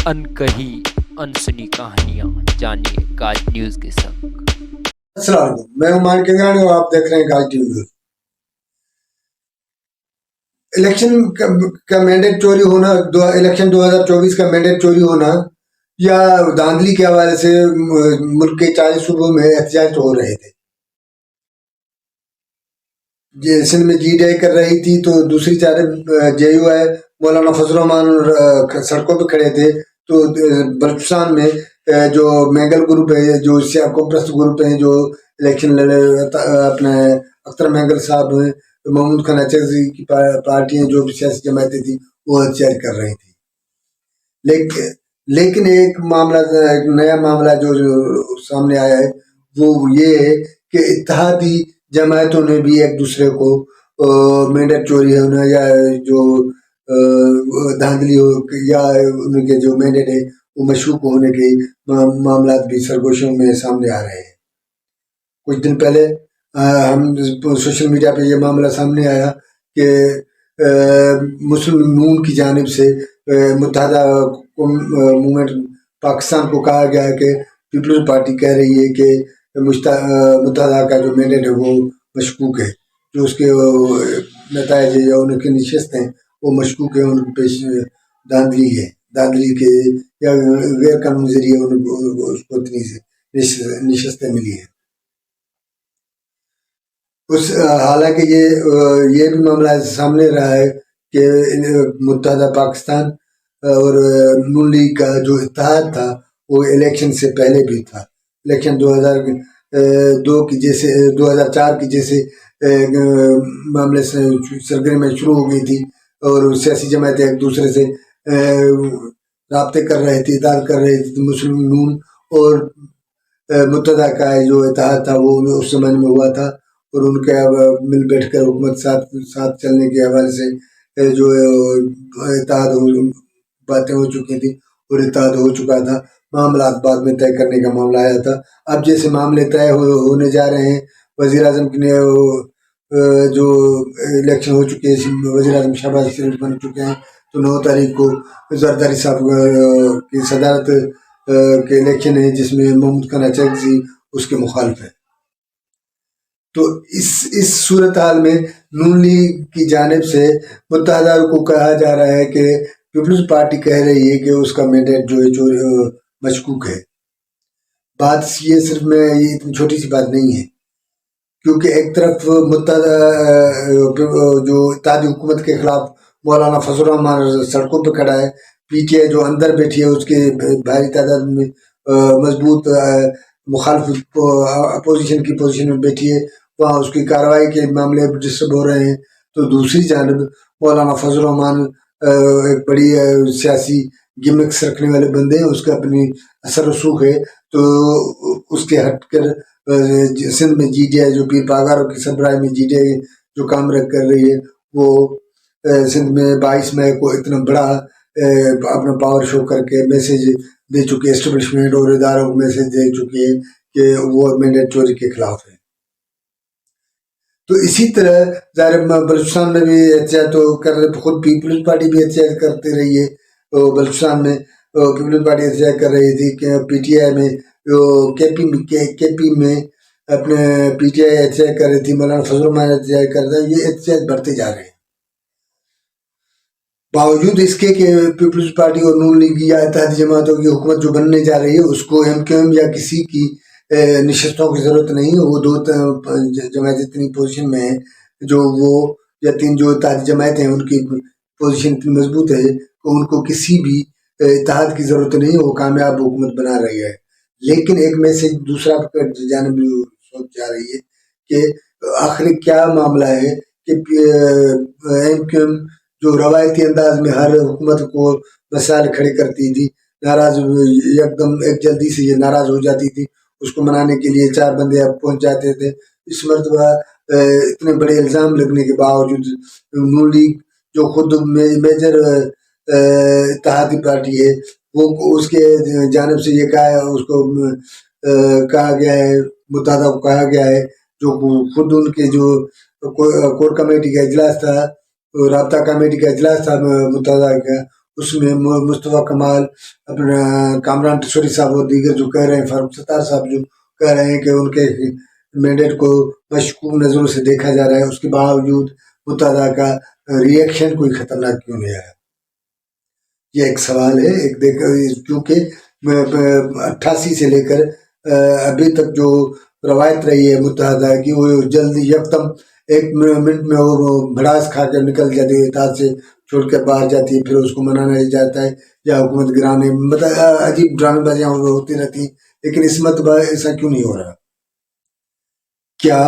अनकही अनसुनी कहानियाँ जानिए गाज न्यूज़ के संग। अस्सलाम वालेकुम, मैं उमान किंगरानी और आप देख रहे हैं गाज टीवी। इलेक्शन का मैंडेट चोरी होना, इलेक्शन 2024 का मैंडेट चोरी होना या धांधली के हवाले से मुल्क के 40 सूबों में एहतजाज हो रहे थे। सिंध में GDI कर रही थी तो दूसरी जानब JUI मौलाना फजल रहमान सड़कों पर खड़े थे। तो बलूचिस्तान में जो मैंगल ग्रुप है, जो सियाकोप्रस्त ग्रुप है, जो इलेक्शन लड़े अपने अख्तर मैंगल साहब हैं, महमूद खान अचरजी की पार्टियां, जो भी सियासी जमातें थी, वो एहतजाज कर रही थी। लेकिन एक नया मामला जो सामने आया है वो ये है कि इत्तेहादी जमातों ने भी एक दूसरे को मैंडेट चोरी होना या जो धांधली हो या उनके जो मैंडेट है वो मशकूक होने के मामला भी सरगोशियों में सामने आ रहे हैं। कुछ दिन पहले हम सोशल मीडिया पे ये मामला सामने आया कि मुस्लिम नून की जानिब से मुत्तहदा मूवमेंट पाकिस्तान को कहा गया है कि पीपल्स पार्टी कह रही है कि मुत्तहदा का जो मैंडेट है वो मशकूक है, जो उसके नताइज या उनकी नशस्तें वो मशकूक है, उनकी पेश दादली के या गैर कानूनी जरिए उसको इतनी नशस्तें मिली हैं। हालांकि ये भी मामला सामने रहा है कि मुत्तहदा पाकिस्तान और नून लीग का जो इत्तेहाद था वो इलेक्शन से पहले भी था। इलेक्शन 2004 की जैसे मामले से सरगर्मियाँ शुरू हो गई थी और सियासी जमातें एक दूसरे से राब्ते कर रहे थे, इताद कर रहे थे। मुस्लिम नून और मुत्तहदा का जो इत्तेहाद था वो उस समय में हुआ था और उनके अब मिल बैठ कर हुकूमत साथ चलने के हवाले से जो इत्तेहाद बातें हो चुकी थी और इत्तेहाद हो चुका था। मामला बाद में तय करने का मामला आया था। अब जैसे मामले तय होने जा रहे हैं, वज़ीर आज़म के जो इलेक्शन हो चुके हैं, वज़ीर आज़म शहबाज शरीफ बन चुके हैं, तो 9 तारीख को जरदारी साहब की सदारत के इलेक्शन है जिसमें महमूद खान अचरजी उसके मुखालिफ है। तो इस सूरत हाल में नून लीग की जानिब से मुत्तहदा को कहा जा रहा है कि पीपल्स पार्टी कह रही है कि उसका मैंडेट जो है मशकूक है। बात ये सिर्फ में ये इतनी छोटी सी बात नहीं है, क्योंकि एक तरफ मुत्तहदा जो इत्तेहादी हुकूमत के खिलाफ मौलाना फजल रहमान सड़कों पर खड़ा है, PTI जो अंदर बैठी है उसके भारी तादाद में मजबूत मुखालिफ अपोजिशन की पोजीशन में बैठी है, वहाँ उसकी कार्रवाई के मामले डिस्टर्ब हो रहे हैं। तो दूसरी जानब मौलाना फजल रहमान एक बड़ी सियासी गिमिक्स रखने वाले बंदे हैं, उसका अपनी असर रसूख है। तो उसके हट कर सिंध में GDI जो पीर पागारों की सरबराही में GDI जो काम कर रही है, वो सिंध में 22 मई को इतना बड़ा अपना पावर शो करके मैसेज दे चुके हैं, एस्टेब्लिशमेंट और इदारों को मैसेज दे चुके हैं कि वो मैंडेट चोरी के खिलाफ है। तो इसी तरह ज़ाहिर बलूचिस्तान में भी एहतजाज तो कर रहे, खुद पीपल्स पार्टी भी एहतजाज करते रही है। तो बलूचिस्तान में पीपल्स पार्टी एहतजाज कर रही थी कि PTI में KP में अपने PTI एहतजाज कर रही थी, मौलाना फजल रहमान एहतजाज कर रहे हैं। ये एहतजाज बढ़ते जा रहे हैं। बावजूद इसके कि पीपल्स पार्टी और नून लीग या इत्तेहादी जमातों की हुकूमत जो बनने जा रही है उसको MQM या किसी की नशस्तों की ज़रूरत नहीं है। वो 2 जमातें इतनी पोजीशन में है, जो वो या 3 जो इत्तेहादी जमातें हैं उनकी पोजीशन इतनी मजबूत है कि उनको किसी भी इत्तेहाद की ज़रूरत नहीं है, वो कामयाब हुकूमत बना रही है। लेकिन एक मैसेज दूसरा जानिब सोच जा रही है कि आखिर क्या मामला है कि MQM जो रवायती अंदाज में हर हुकूमत को मसाइल खड़े करती थी, नाराज एकदम एक जल्दी से ये नाराज हो जाती थी, उसको मनाने के लिए 4 बंदे अब पहुंच जाते थे। इस मरतबा इतने बड़े इल्ज़ाम लगने के बावजूद नून लीग जो खुद मेजर इत्तेहादी पार्टी है, वो उसके जानिब से ये कहा गया है, मुत्तहदा को कहा गया है, जो खुद उनके जो कोर कमेटी का इजलास था, राब्ता कमेटी का इजलास था मुत्तहदा का, اس میں مصطفیٰ کمال، اپنا کامران ٹسوری صاحب اور دیگر جو کہہ رہے ہیں، فاروق ستار صاحب جو کہہ رہے ہیں کہ ان کے مینڈیٹ کو مشکوک نظروں سے دیکھا جا رہا ہے، اس کے باوجود متحدہ کا ریئیکشن کوئی خطرناک کیوں نہیں آیا؟ یہ ایک سوال ہے. کیونکہ 88 سے لے کر ابھی تک جو روایت رہی ہے متحدہ کی، وہ جلدی یکدم ایک منٹ میں وہ بھڑاس کھا کے نکل جاتی ہے، اتحاد سے چھوڑ کے باہر جاتی ہے، پھر اس کو منانا جاتا ہے یا حکومت گرانے، مطلب عجیب ڈرامے بازیاں ہوتی رہتی ہیں. لیکن اس مرتبہ ایسا کیوں نہیں ہو رہا؟ کیا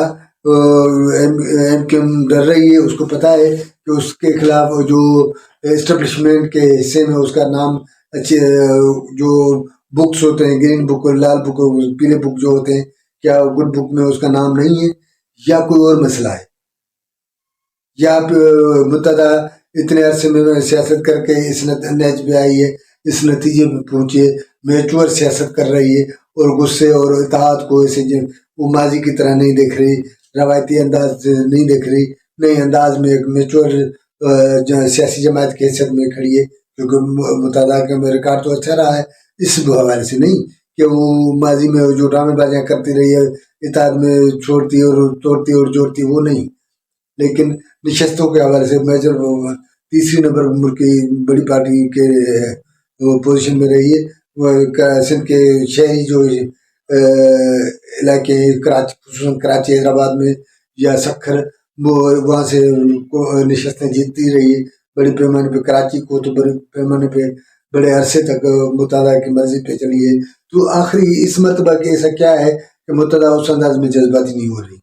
ایم کیو ایم ڈر رہی ہے؟ اس کو پتا ہے کہ اس کے خلاف جو اسٹیبلشمنٹ کے حصے میں اس کا نام اچھے جو بکس ہوتے ہیں، گرین بک اور لال بک اور پیلے بک جو ہوتے ہیں، کیا گڈ بک میں اس کا نام نہیں ہے، یا کوئی اور مسئلہ ہے؟ یا متحدہ اتنے عرصے میں سیاست کر کے اس نتیجے پہ آئی ہے، اس نتیجے پہ پہنچی ہے، میچور سیاست کر رہی ہے، اور غصے اور اتحاد کو ایسے وہ ماضی کی طرح نہیں دیکھ رہی، روایتی انداز سے نہیں دیکھ رہی، نئے انداز میں ایک میچور سیاسی جماعت کی حیثیت میں کھڑی ہے. کیونکہ متحدہ کا ریکارڈ تو اچھا رہا ہے، اس حوالے سے نہیں کہ وہ ماضی میں جو ڈرامے بازیاں کرتی رہی ہے، اتحاد میں چھوڑتی اور توڑتی اور جوڑتی، وہ نہیں. لیکن نشستوں کے حوالے سے میجر تیسری نمبر ملک کی بڑی پارٹی کے پوزیشن میں رہی ہے. سندھ کے شہری جو علاقے کراچی، خصوصاً کراچی، حیدرآباد میں یا سکھر، وہاں سے نشستیں جیتتی رہی ہے بڑے پیمانے پہ. کراچی کو تو بڑے پیمانے پہ بڑے عرصے تک متحدہ کی مرضی پہ چلی ہے. تو آخری اس مرتبہ کے ایسا کیا ہے کہ متحدہ اس انداز میں جذباتی نہیں ہو رہی؟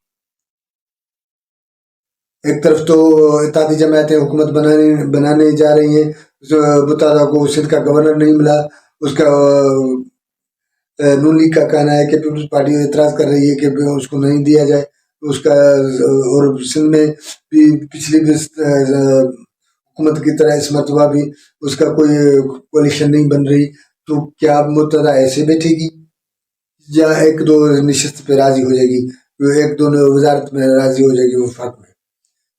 ایک طرف تو اتحادی جماعتیں حکومت بنانے جا رہی ہیں، متحدہ کو سندھ کا گورنر نہیں ملا، اس کا نون لیگ کا کہنا ہے کہ پیپلز پارٹی اعتراض کر رہی ہے کہ اس کو نہیں دیا جائے اس کا. اور سندھ میں بھی پچھلی بھی حکومت کی طرح اس مرتبہ بھی اس کا کوئی کولیشن نہیں بن رہی. تو کیا متحدہ ایسے بیٹھے گی یا ایک دو نشست پہ راضی ہو جائے گی، ایک دو وزارت میں راضی ہو جائے گی؟ وہ فرق میں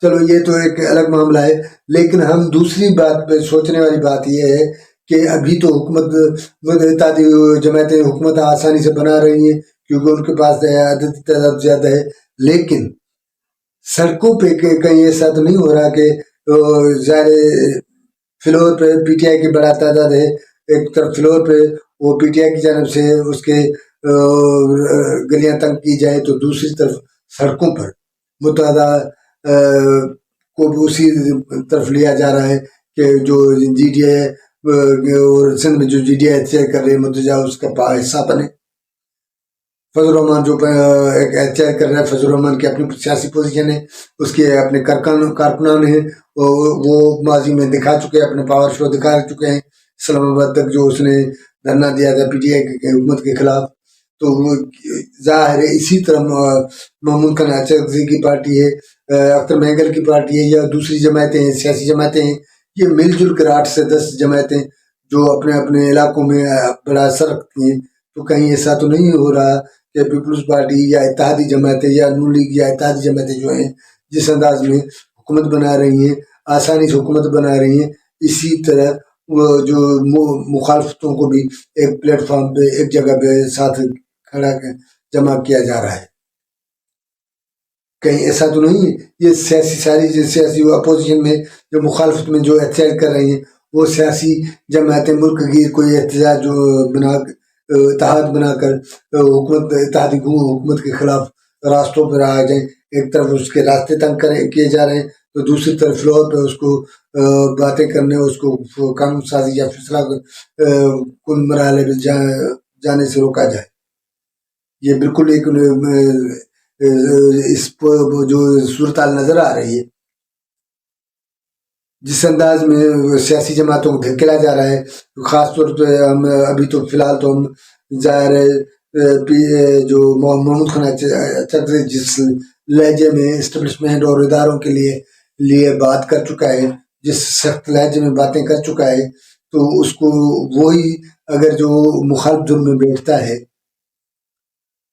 چلو یہ تو ایک الگ معاملہ ہے. لیکن ہم دوسری بات پہ سوچنے والی بات یہ ہے کہ ابھی تو حکومت اتحادی جماعتیں حکومت آسانی سے بنا رہی ہیں کیونکہ ان کے پاس عددی تعداد زیادہ ہے. لیکن سڑکوں پہ کہیں ایسا تو نہیں ہو رہا کہ ظاہر فلور پہ پی ٹی آئی کی بڑا تعداد ہے، ایک طرف فلور پہ وہ پی ٹی آئی کی جانب سے اس کے گلیاں تنگ کی جائے، تو دوسری طرف سڑکوں پر متحدہ کو بھی اسی طرف لیا جا رہا ہے کہ جو جی ڈی اے اور سندھ میں جو جی ڈی اے احتجاج کر رہے ہیں متحدہ اس کا حصہ بنے. فضل الرحمان جو ایک احتجاج کر رہا ہے، فضل الرحمان کی اپنی سیاسی پوزیشن ہے، اس کے اپنے کارکنان ہیں، وہ ماضی میں دکھا چکے ہیں، اپنے پاور شو دکھا چکے ہیں. اسلام آباد تک جو اس نے دھرنا دیا تھا پی ٹی آئی کی حکومت کے خلاف، تو وہ ظاہر ہے اسی طرح محمود خان اچکزئی کی پارٹی ہے، اختر مہنگل کی پارٹی ہے، یا دوسری جماعتیں ہیں، سیاسی جماعتیں ہیں، یہ مل جل کر 8 سے 10 جماعتیں جو اپنے اپنے علاقوں میں بڑا اثر رکھتی ہیں. تو کہیں ایسا تو نہیں ہو رہا کہ پیپلز پارٹی یا اتحادی جماعتیں یا نون لیگ یا اتحادی جماعتیں جو ہیں جس انداز میں حکومت بنا رہی ہیں، آسانی سے حکومت بنا رہی ہیں، اسی طرح وہ جو مخالفتوں کو بھی ایک پلیٹ فارم پہ ایک جگہ پہ ساتھ کھڑا جمع کیا جا رہا ہے؟ کہیں ایسا تو نہیں ہے یہ ساری سیاسی اپوزیشن میں جو مخالفت میں جو احتجاج کر رہی ہیں وہ سیاسی جماعتیں ملک کی کوئی احتجاج جو اتحاد بنا کر اتحادی حکومت کے خلاف راستوں پر آ جائیں؟ ایک طرف اس کے راستے تنگ کیے جا رہے ہیں، تو دوسری طرف فلور پہ اس کو باتیں کرنے، اس کو قانون سازی یا فیصلہ کن مرحلے میں جانے سے روکا جائے. یہ بالکل ایک اس جو صورتحال نظر آ رہی ہے، جس انداز میں سیاسی جماعتوں کو دھکیلا جا رہا ہے، خاص طور پہ ہم ابھی تو فی الحال تو ہم ظاہر جو محمود خان اچکزئی جس لہجے میں اسٹیبلشمنٹ اور اداروں کے لیے بات کر چکا ہے، جس سخت لہجے میں باتیں کر چکا ہے، تو اس کو وہی اگر جو مخالف جرم میں بیٹھتا ہے.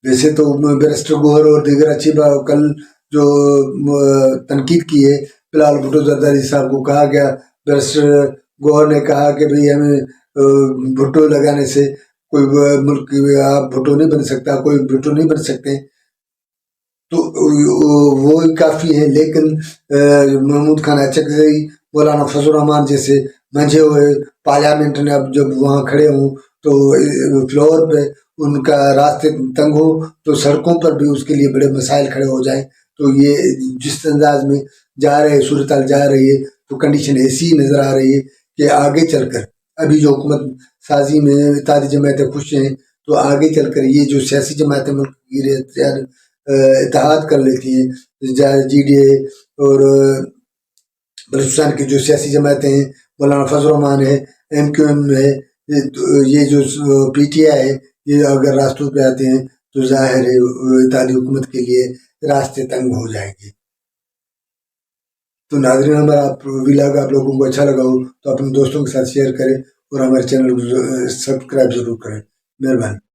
ویسے تو بیرسٹر گوہر اور دیگر اچھی کل جو تنقید کی ہے، فی الحال بھٹو زرداری صاحب کو کہا گیا بیرسٹر गौर ने कहा कि भाई हमें भुट्टो लगाने से कोई मुल्क आप भुट्टो नहीं बन सकता, कोई भुट्टो नहीं बन सकते, तो वो काफ़ी है। लेकिन महमूद खान अचकज़ई, मौलाना फजल रहमान जैसे मंझे हुए पार्लियामेंट ने अब जब वहाँ खड़े हों तो फ्लोर पे उनका रास्ते तंग हो तो सड़कों पर भी उसके लिए बड़े मसाइल खड़े हो जाएं। तो ये जिस अंदाज में जा रहे सूरत हाल जा रही है तो कंडीशन ऐसी नज़र आ रही है कि आगे चलकर अभी जो हुकूमत साजी में इत्तेहादी जमातें खुश हैं, तो आगे चलकर ये जो सियासी जमातें मुल्क की इत्तेहाद कर लेती हैं, GDA और बलूचिस्तान की जो सियासी जमातें हैं, मौलाना फजल रहमान है, MQM है, ये जो PTI है, ये अगर रास्तों पे आते हैं तो जाहिर है इत्तेहादी हुकूमत के लिए रास्ते तंग हो जाएंगे। तो नाज़रीन, हमारा व्लॉग आप लोगों को अच्छा लगा हो तो अपने दोस्तों के साथ शेयर करें और हमारे चैनल को सब्सक्राइब ज़रूर करें। मेहरबानी।